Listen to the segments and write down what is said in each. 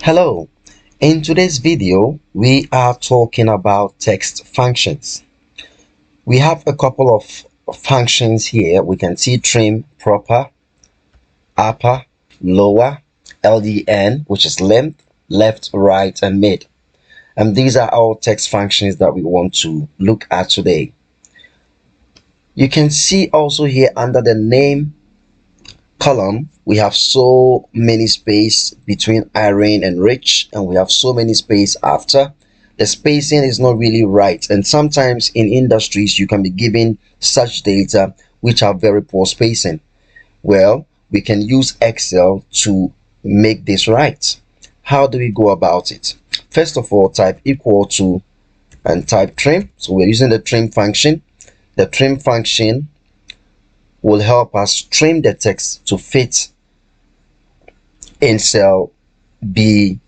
Hello, in today's video we are talking about text functions. We have a couple of functions here. We can see trim, proper, upper, lower, len, which is length, left, right, and mid. And these are all text functions that we want to look at today. You can see also here under the name column we have so many space between Irene and Rich, and we have so many space after. The spacing is not really right, and sometimes in industries you can be given such data which have very poor spacing. Well, we can use Excel to make this right. How do we go about it? First of all, type equal to and type trim. So we're using the trim function. The trim function will help us trim the text to fit in cell B2.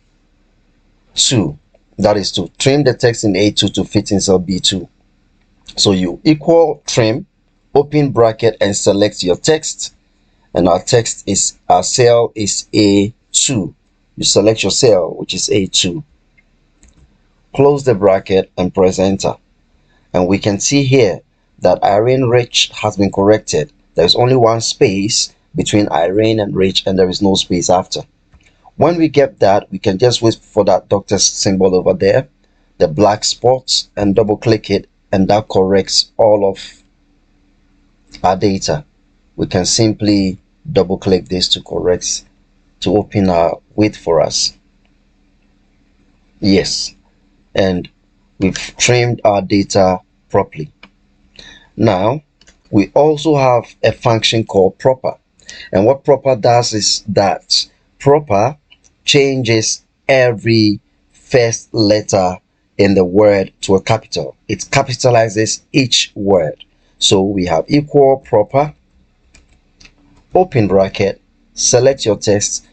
That is to trim the text in A2 to fit in cell B2. So you equal trim, open bracket, and select your text. And our cell is A2. You select your cell, which is A2. Close the bracket and press enter. And we can see here that Irene Rich has been corrected. There's only one space between Irene and Rich, and there is no space after. When we get that, we can just wait for that doctor symbol over there, the black spots, and double click it, and that corrects all of our data. We can simply double click this to open our width for us. Yes, and we've trimmed our data properly. Now we also have a function called proper, and what proper does is that proper changes every first letter in the word to a capital. It capitalizes each word. So we have equal proper, open bracket, select your text,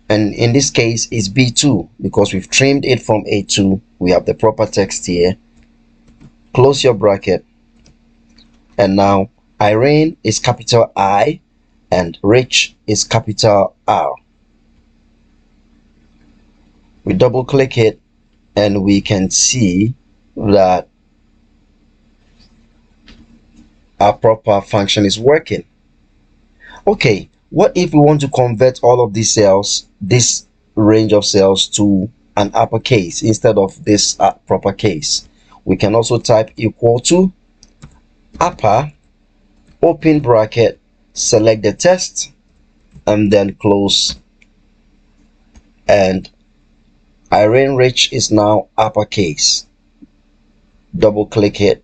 and in this case it's B2 because we've trimmed it from A2. We have the proper text here. Close your bracket, and now Irene is capital I and Rich is capital R. We double click it and we can see that our proper function is working. Okay, what if we want to convert all of these cells, this range of cells, to an uppercase instead of this proper case? We can also type equal to upper, open bracket, select the text, and then close. And Irene Rich is now uppercase. Double click it,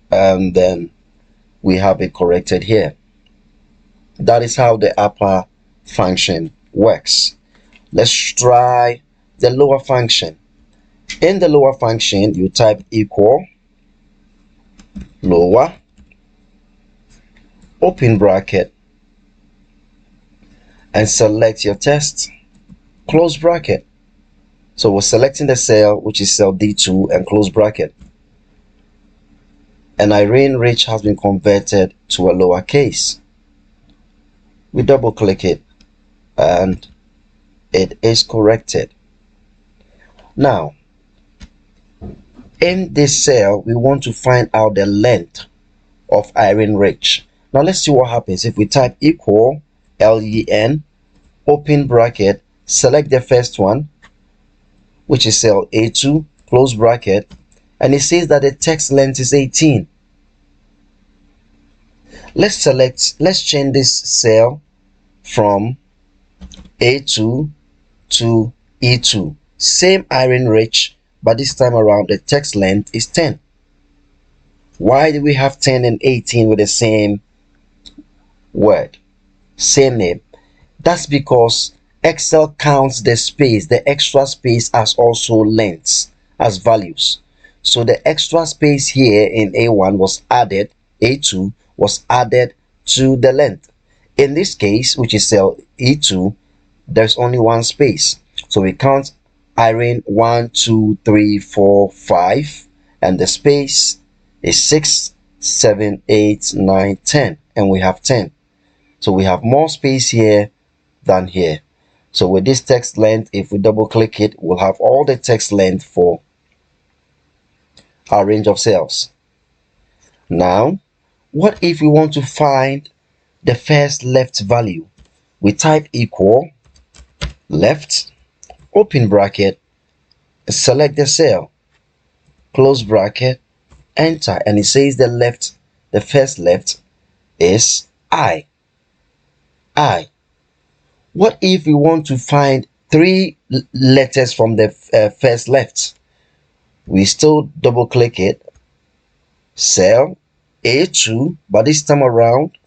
and then we have it corrected here. That is how the upper function works. Let's try the lower function. In the lower function, you type equal, lower, open bracket, and select your text, close bracket. So we're selecting the cell, which is cell D2, and close bracket. And Irene Rich has been converted to a lowercase. We double click it and it is corrected. Now, in this cell, we want to find out the length of Irene Rich. Now let's see what happens if we type equal len, open bracket, select the first one, which is cell A2, close bracket, and it says that the text length is 18. Let's change this cell from A2 to E2. Same Irene Rich, but this time around the text length is 10. Why do we have 10 and 18 with the same word, same name? That's because Excel counts the space, the extra space, as also lengths, as values. So the extra space here in A1 was added, A2 was added to the length. In this case, which is cell E2, there's only one space. So we count Irene 1, 2, 3, 4, 5, and the space is 6, 7, 8, 9, 10, and we have 10. So we have more space here than here. So with this text length, if we double click it, we'll have all the text length for our range of cells. Now, what if we want to find the first left value? We type equal left, open bracket, select the cell, close bracket, enter, and it says the first left is I. What if we want to find three letters from the first left? We still double click it, cell A2, but this time around,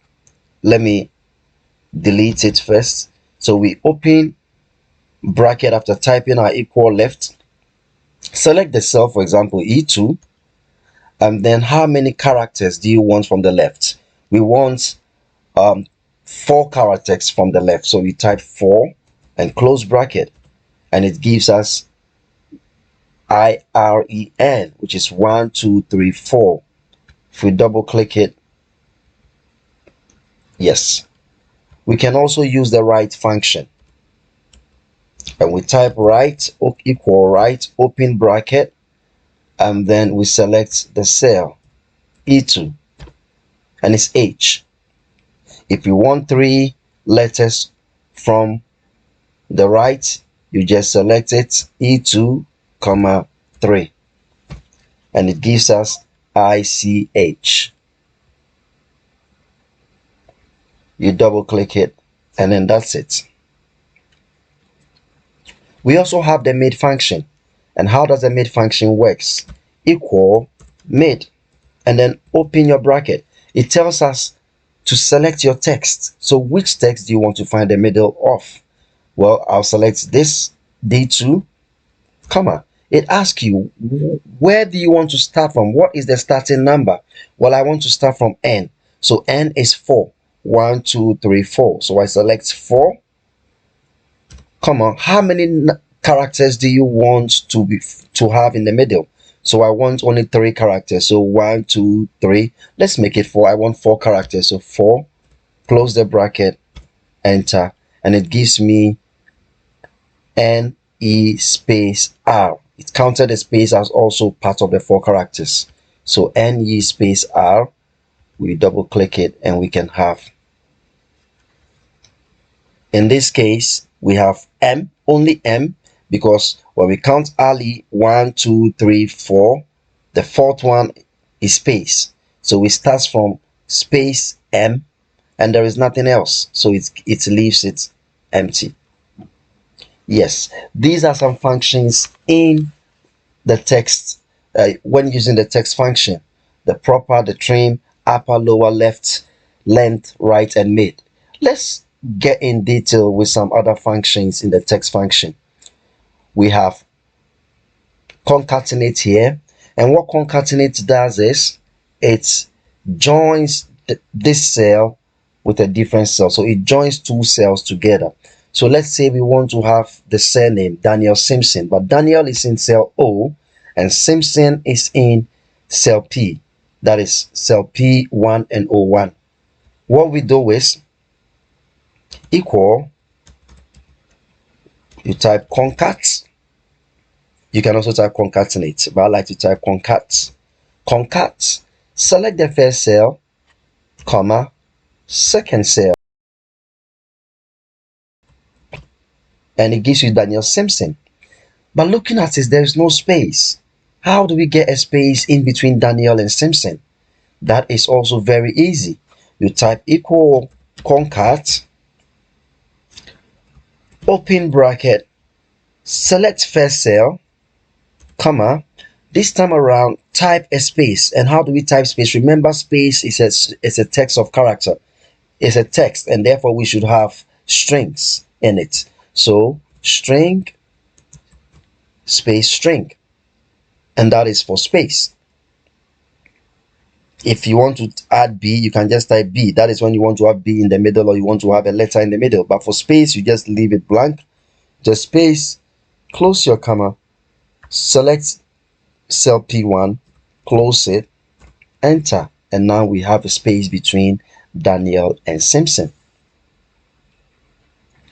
let me delete it first. So we open bracket after typing our equal left, select the cell, for example, E2, and then how many characters do you want from the left? We want 4 characters from the left, so we type 4 and close bracket, and it gives us IREN, which is 1 2 3 4. If we double click it, yes, we can also use the right function, and we type right equal right, open bracket, and then we select the cell E2, and it's H. If you want 3 letters from the right, you just select it, E2, comma 3, and it gives us ICH. You double click it, and then that's it. We also have the mid function. And how does the mid function works? Equal mid, and then open your bracket. It tells us to select your text. So which text do you want to find the middle of? Well, I'll select this D2, comma. It asks you, where do you want to start from? What is the starting number? Well, I want to start from N. So N is 4. 1 2 3 4. So I select 4, comma. How many characters do you want to have in the middle? So I want only 3 characters. So 1 2 3. Let's make it 4. I want 4 characters. So 4, close the bracket, enter, and it gives me NE space R. It counted the space as also part of the 4 characters. So NE space R, we double click it, and we can have, in this case, we have M, only M, because when we count Ali 1 2 3 4, the 4th one is space. So we start from space M, and there is nothing else, so it leaves it empty. Yes, these are some functions in the text when using the text function: the proper, the trim, upper, lower, left, length, right, and mid. Let's get in detail with some other functions in the text function. We have concatenate here, and what concatenate does is it joins this cell with a different cell. So it joins 2 cells together. So let's say we want to have the surname Daniel Simpson, but Daniel is in cell O and Simpson is in cell P. That is cell P1 and O1. What we do is equal, you type concat. You can also type concatenate, but I like to type concat. Concat, select the first cell, comma, second cell, and it gives you Daniel Simpson. But looking at this, there is no space. How do we get a space in between Daniel and Simpson? That is also very easy. You type equal concat, open bracket, select first cell, comma. This time around, type a space. And how do we type space? Remember, space is a text of character. It's a text, and therefore we should have strings in it. So string space string, and that is for space. If you want to add B, you can just type B. That is when you want to have B in the middle, or you want to have a letter in the middle. But for space, you just leave it blank. Just space, close your comma, select cell P1, close it, enter, and now we have a space between Daniel and Simpson.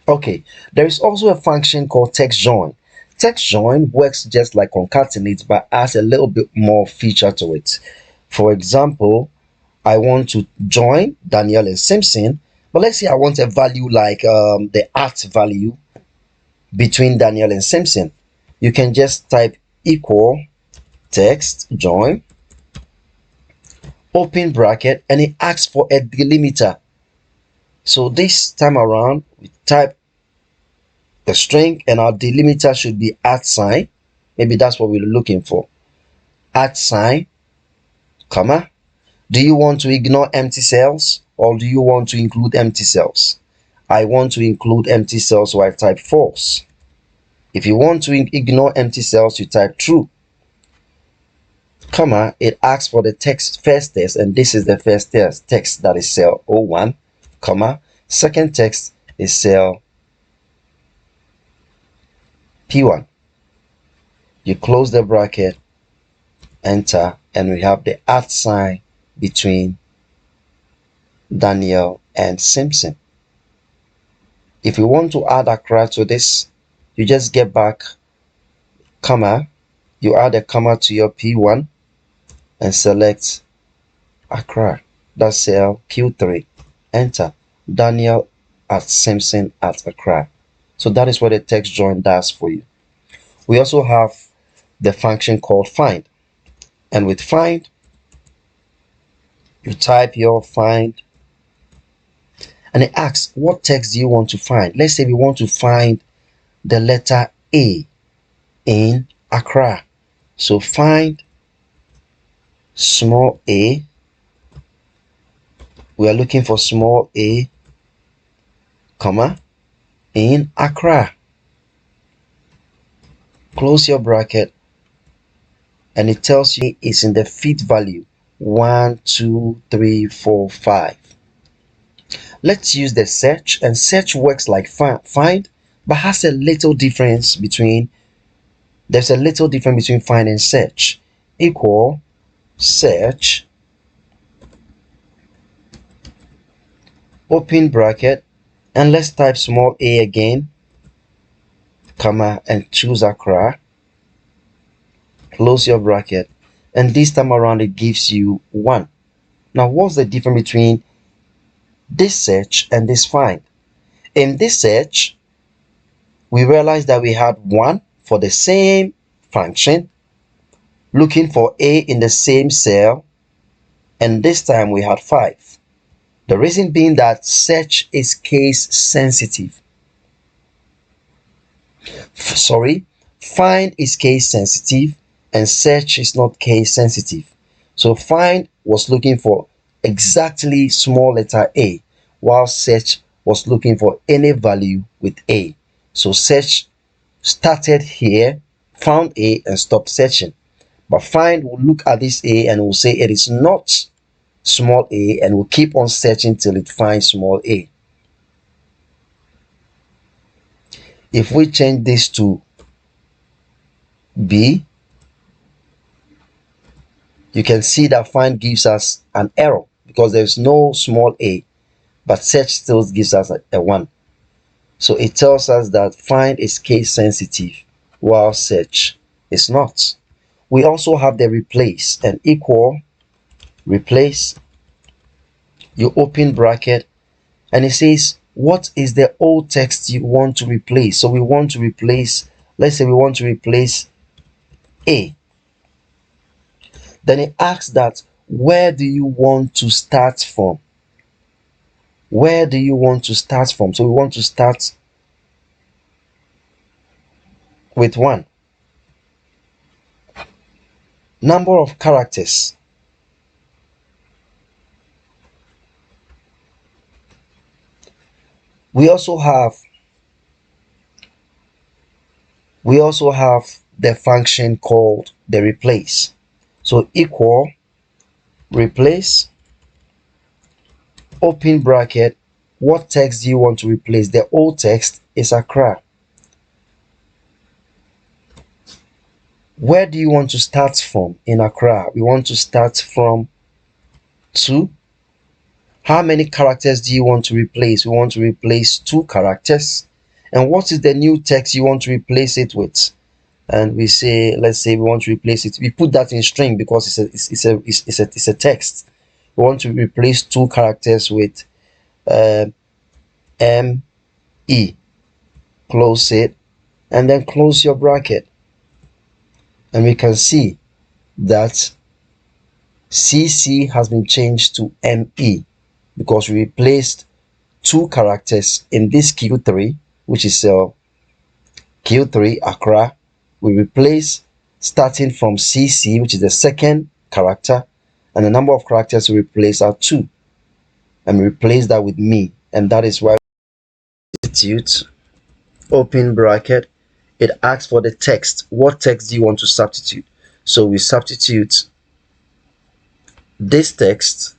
Okay, there is also a function called text join. Text join works just like concatenate but adds a little bit more feature to it. For example, I want to join Daniel and Simpson, but let's say I want a value like the at value between Daniel and Simpson. You can just type equal text join open bracket and it asks for a delimiter. So this time around we type the string and our delimiter should be at sign. Maybe that's what we're looking for. At sign, comma. Do you want to ignore empty cells or do you want to include empty cells? I want to include empty cells, so I type false. If you want to ignore empty cells, you type true. Comma, it asks for the first text, and this is the first text that is cell 01, comma. Second text is cell P1. You close the bracket, enter, and we have the at sign between Daniel and Simpson. If you want to add Accra to this, you just get back, comma, you add a comma to your P1 and select Accra. That's cell Q3. Enter. Daniel at Simpson at Accra. So that is what the text join does for you. We also have the function called find. And with find, you type your find and it asks, what text do you want to find? Let's say we want to find the letter A in Accra. So find small a. We are looking for small a, comma, in Accra. Close your bracket and it tells you it's in the fit value 1, 2, 3, 4, 5. Let's use the search, and search works like find but has a little difference between find and search. Equal search open bracket and let's type small a again, comma, and choose Accra. Close your bracket and this time around it gives you 1. Now what's the difference between this search and this find? In this search we realized that we had 1 for the same function looking for a in the same cell, and this time we had 5. The reason being that search is case sensitive. Find is case sensitive and search is not case sensitive. So find was looking for exactly small letter a, while search was looking for any value with a. So search started here, found a, and stopped searching. But find will look at this a and will say it is not small a and will keep on searching till it finds small a. If we change this to B, you can see that find gives us an error because there's no small a, but search still gives us a 1. So it tells us that find is case sensitive while search is not. We also have the replace, and equal replace, you open bracket and it says what is the old text you want to replace. So we want to replace, let's say we want to replace a. Then it asks that where do you want to start from? Where do you want to start from? So we want to start with 1. Number of characters. We also have the function called the replace. So equal replace open bracket, what text do you want to replace? The old text is Accra. Where do you want to start from in Accra? We want to start from 2. How many characters do you want to replace? We want to replace 2 characters. And what is the new text you want to replace it with? And we say, let's say we want to replace it, we put that in string because it's a text. We want to replace two characters with me. Close it and then close your bracket, and we can see that cc has been changed to me because we replaced two characters in this q3, which is q3 Accra. We replace starting from cc, which is the second character, and the number of characters we replace are 2, and we replace that with me, and that is why we substitute, open bracket, it asks for the text. What text do you want to substitute? So we substitute this text,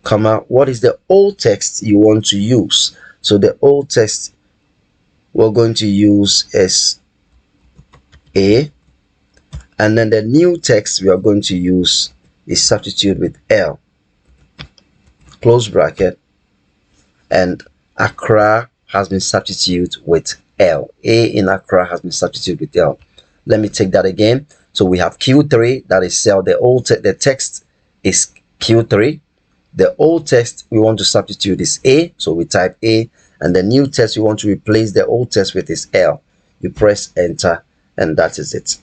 comma, what is the old text you want to use? So the old text we're going to use is A, and then the new text we are going to use is substitute with L, close bracket, and Accra has been substituted with L. A in Accra has been substituted with L. Let me take that again. So we have Q3, that is cell, the text is Q3. The old text we want to substitute is A, so we type A, and the new text we want to replace the old text with is L. You press enter, and that is it.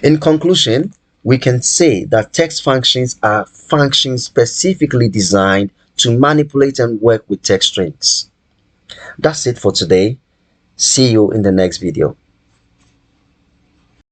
In conclusion, we can say that text functions are functions specifically designed to manipulate and work with text strings. That's it for today. See you in the next video.